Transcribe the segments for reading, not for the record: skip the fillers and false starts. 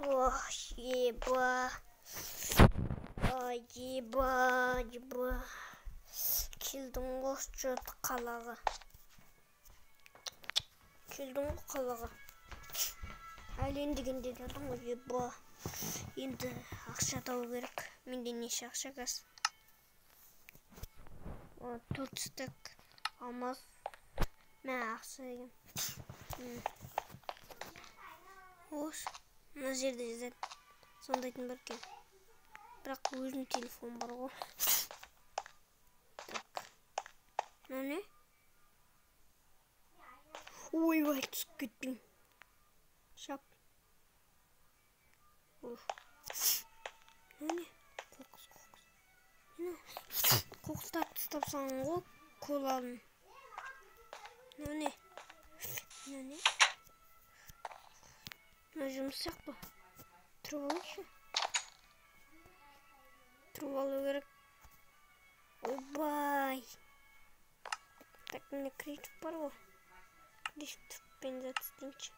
Oh, eba. Eba. Келдің осы қалаға. Әлен дегенде келдің ғой, eba. Енді ақша табу керек. Менде неше ақша қаз? 4 стек алмаз. Мә ақша деген. Ос, мына жерде жазады. Сондайтын бар екен. Бірақ өзінің телефон бар ғой. Так. Міне? Ойбай, түсіп кетпеймін. Шап. Міне? Қоқыстап тастапсаң ғой, қолалын. Міне? Мына жұмыс сияқты. Тұрып алайыншы. Тұрып алу керек. Ойбай. Так, міне креатив бар ғой. Креативпен затыстайыншы.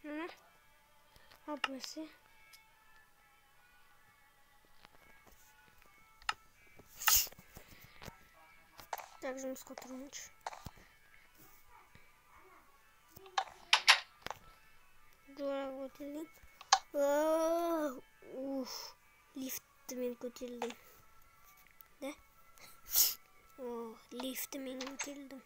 Міне? Апасы. Так, жұмысқа тұрмыншы. Жорақ көтердім. Лифтімен көтердім. Да? Лифтімен көтердім.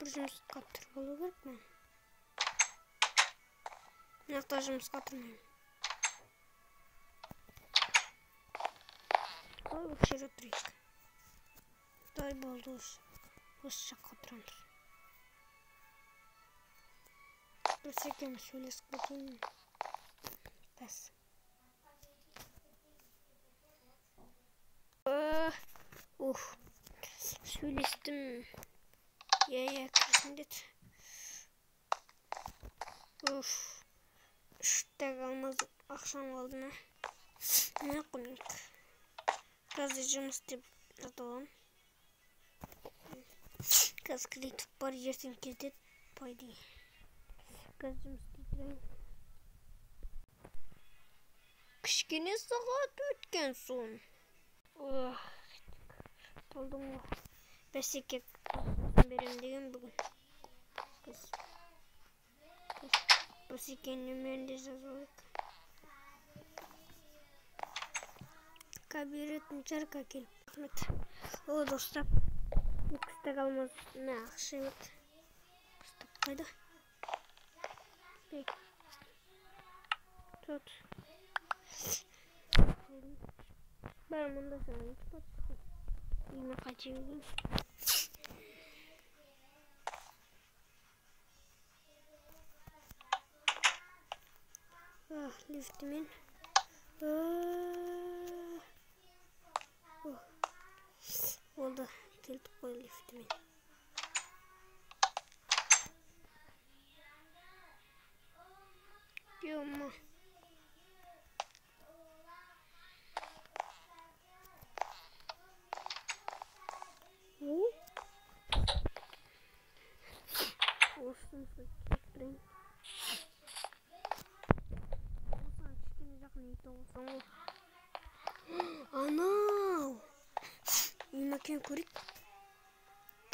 Бір жұмысқа тұрып алу керек мен. Мынақта жұмысқа тұрмаймын. Өкшер отырайық. Дай болды осы жаққа отырамыз. Біз екеуміз сөйлесіп кетейін. Бас. Сөйлестім. Кірсін деді. 3 тәк алмаз ақшам қалды ма? Мына қоймек. Қазір жұмыс деп жаталам. Қазір креатив бар, ертең кетеді. Пайдей. Қазір жұмыс дейдірейін. Кішкене сағат өткен соң. Болдың ғой. Бәсеке берем деген бүгін. Бәсеке нөмерінде жазылық. Кабиретін жарқа келіп. О, достап. Өкістік алмаз. Мә, ақша өт. Өкістік қайда? Бек. Тұт. Бәрі мұнда саған тұпат. Үйме қачы өгін. Лифтімен. Oldu. Keldik koy liftimi. Yoma. Olsun sakitleyin. Olsan çıkın yakın iyiydi olsan o. Anam. Yemekken көрейік.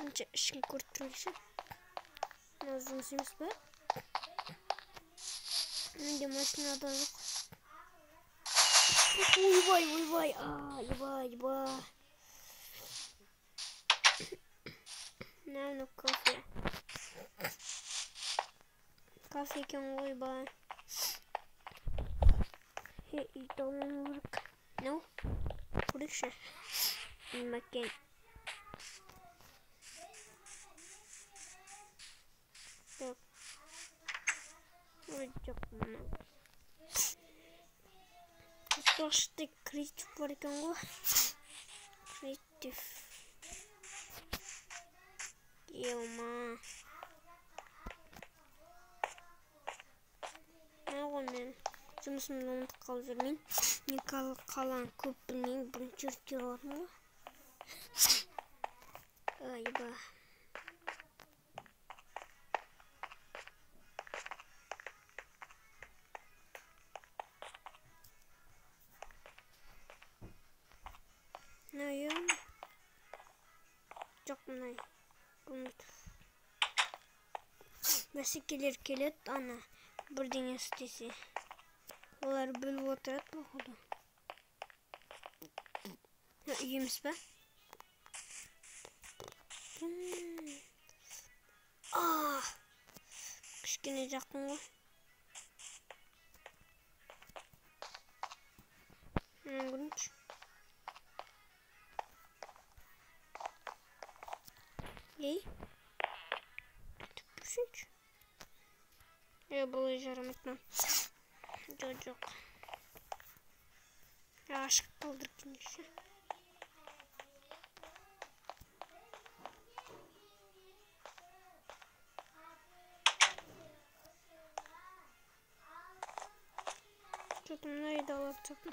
Önce işini көріп тұрайықшы. Мына жұмыс емес пе? Менде машинада жоқ. Ойбай. Ойбай. Мына кофе. Кофе екен ойбай. Үйді алуым керек. Ну, көрейікші. Yemekken. Yok. Yok bunu. Başta kreatif var iken bu. Kreatif. Yılma. Ne olmuyor? Şunusunu unuttuk kaldırmayın. Nikal kalan köprünün bunu çürütüyor mu? Galiba. Ne ya? Çok mu ne? Unut. Vesikeler kelet ana. Bir dünya sitesi. Onlar bölüp oturat mı oldu? Ha, iyiymiş be. Ah! Kışkine yakın mı? Gülünç. İyi. Düşünç. Ya bulayacağım etmem. Çocuk. Ya aşık kaldır kendisi. Çocuğum nerede alacaktım?